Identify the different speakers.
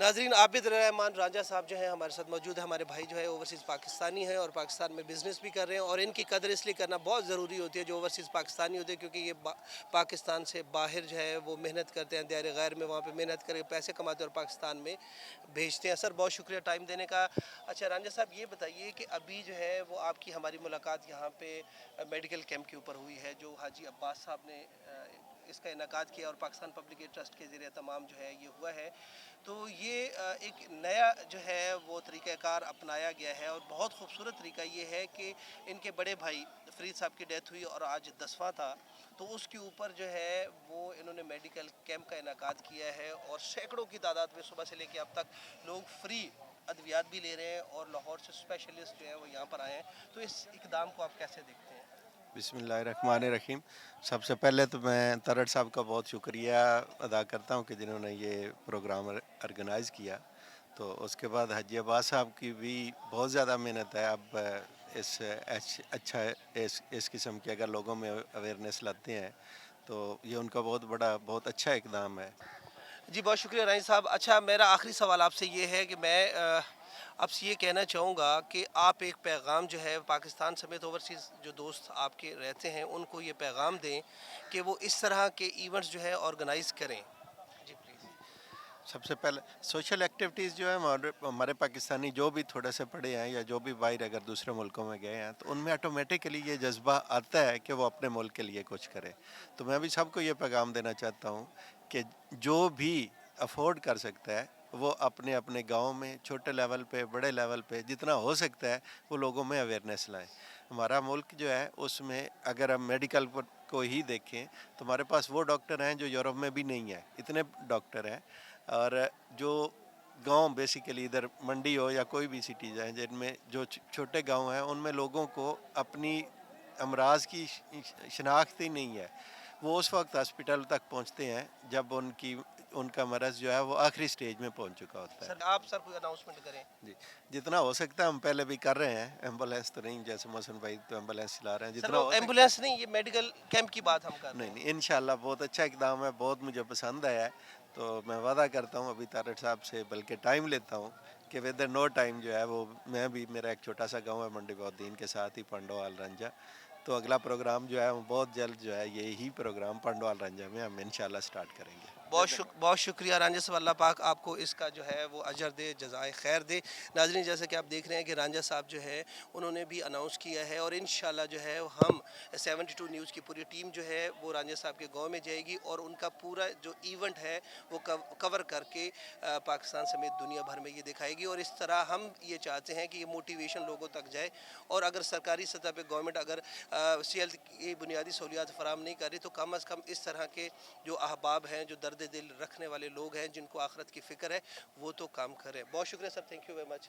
Speaker 1: नाजरीन आबिद रहमान रांझा साहब जो है हमारे साथ मौजूद है। हमारे भाई जो है ओवरसीज़ पाकिस्तानी हैं और पाकिस्तान में बिज़नेस भी कर रहे हैं, और इनकी कदर इसलिए करना बहुत ज़रूरी होती है जो ओवरसीज़ पाकिस्तानी होते हैं, क्योंकि ये पाकिस्तान से बाहर जो है वो मेहनत करते हैं, दायरे गैर में वहाँ पे मेहनत करके पैसे कमाते हैं और पाकिस्तान में भेजते हैं। सर बहुत शुक्रिया टाइम देने का। अच्छा रांझा साहब ये बताइए कि अभी जो है वो आपकी हमारी मुलाकात यहाँ पे मेडिकल कैंप के ऊपर हुई है जो हाजी अब्बास साहब ने इसका इनकाद किया, और पाकिस्तान पब्लिक एड ट्रस्ट के ज़रिए तमाम जो है ये हुआ है। तो ये एक नया जो है वो तरीक़ाकार अपनाया गया है, और बहुत खूबसूरत तरीका ये है कि इनके बड़े भाई फरीद साहब की डेथ हुई और आज 10वां था, तो उसके ऊपर जो है वो इन्होंने मेडिकल कैंप का इनकाद किया है, और सैकड़ों की तादाद में सुबह से लेकर अब तक लोग फ्री अद्वियात भी ले रहे हैं, और लाहौर से स्पेशलिस्ट जो है वो यहाँ पर आए हैं। तो इस इकदाम को आप कैसे देखते हैं?
Speaker 2: बिस्मिल्लाहिर्रहमानिर्रहीम। सबसे पहले तो मैं तरड़ साहब का बहुत शुक्रिया अदा करता हूँ कि जिन्होंने ये प्रोग्राम ऑर्गेनाइज़ किया। तो उसके बाद हाजी अब्बास साहब की भी बहुत ज़्यादा मेहनत है। अब इस किस्म के अगर लोगों में अवेयरनेस लाते हैं तो ये उनका बहुत अच्छा इकदाम है।
Speaker 1: जी बहुत शुक्रिया रानी साहब। अच्छा मेरा आखिरी सवाल आपसे ये है कि मैं आपसे ये कहना चाहूँगा कि आप एक पैगाम जो है पाकिस्तान समेत ओवरसीज़ जो दोस्त आपके रहते हैं उनको ये पैगाम दें कि वो इस तरह के इवेंट्स जो है ऑर्गेनाइज़ करें। जी प्लीज़।
Speaker 2: सबसे पहले सोशल एक्टिविटीज़ जो है हमारे पाकिस्तानी जो भी थोड़े से पढ़े हैं या जो भी बाहर अगर दूसरे मुल्कों में गए हैं तो उनमें ऑटोमेटिकली ये जज्बा आता है कि वो अपने मुल्क के लिए कुछ करे। तो मैं भी सबको ये पैगाम देना चाहता हूँ कि जो भी अफोर्ड कर सकता है वो अपने अपने गांव में छोटे लेवल पे बड़े लेवल पे जितना हो सकता है वो लोगों में अवेयरनेस लाएं। हमारा मुल्क जो है उसमें अगर हम मेडिकल को ही देखें तो हमारे पास वो डॉक्टर हैं जो यूरोप में भी नहीं है, इतने डॉक्टर हैं। और जो गांव बेसिकली इधर मंडी हो या कोई भी सिटीज़ हैं जिनमें जो छोटे गांव हैं उनमें लोगों को अपनी अमराज की शनाख्त ही नहीं है। वो उस वक्त हॉस्पिटल तक पहुंचते हैं जब उनका मरज़ जो है वो आखिरी स्टेज में पहुंच चुका होता है।
Speaker 1: सर आप सर कोई अनाउंसमेंट करें।
Speaker 2: जी, जितना हो सकता है हम पहले भी कर रहे हैं। एम्बुलेंस तो नहीं, जैसे मोहसिन भाई तो एम्बुलेंस चला रहे हैं,
Speaker 1: सर
Speaker 2: जितना
Speaker 1: वो
Speaker 2: हो सकता
Speaker 1: एम्बुलेंस
Speaker 2: है।
Speaker 1: नहीं, ये मेडिकल कैंप की बात हम कर रहे
Speaker 2: नहीं
Speaker 1: हैं।
Speaker 2: नहीं, इंशाल्लाह बहुत अच्छा इकदाम है, बहुत मुझे पसंद आया है। तो मैं वादा करता हूँ अभी तारड़ साहब से बल्कि टाइम लेता हूँ कि विद नो टाइम जो है वो मैं भी, मेरा एक छोटा सा गांव है मंडी बौद्दीन के साथ ही पंडोआल रंजा, तो अगला प्रोग्राम जो है वो बहुत जल्द जो है यही प्रोग्राम पंडोआल रंजा में हम इंशाल्लाह स्टार्ट करेंगे।
Speaker 1: बहुत शुक्रिया रांझा साहब। अल्लाह पाक आपको इसका जो है वो अजर दे, जज़ाए खैर दे। नाज़रीन जैसे कि आप देख रहे हैं कि रांझा साहब जो है उन्होंने भी अनाउंस किया है, और इंशाल्लाह जो है हम 72 न्यूज़ की पूरी टीम जो है वो रांझा साहब के गांव में जाएगी, और उनका पूरा जो इवेंट है वो कवर करके पाकिस्तान समेत दुनिया भर में ये दिखाएगी। और इस तरह हम ये चाहते हैं कि ये मोटिवेशन लोगों तक जाए, और अगर सरकारी सतह पर गवर्नमेंट अगर सेहत की बुनियादी सहूलियात फराम नहीं कर रही तो कम अज़ कम इस तरह के जो अहबाब हैं, जो दर्द दिल रखने वाले लोग हैं, जिनको आखिरत की फ़िक्र है, वो तो काम करें। बहुत शुक्रिया sir, thank you very much.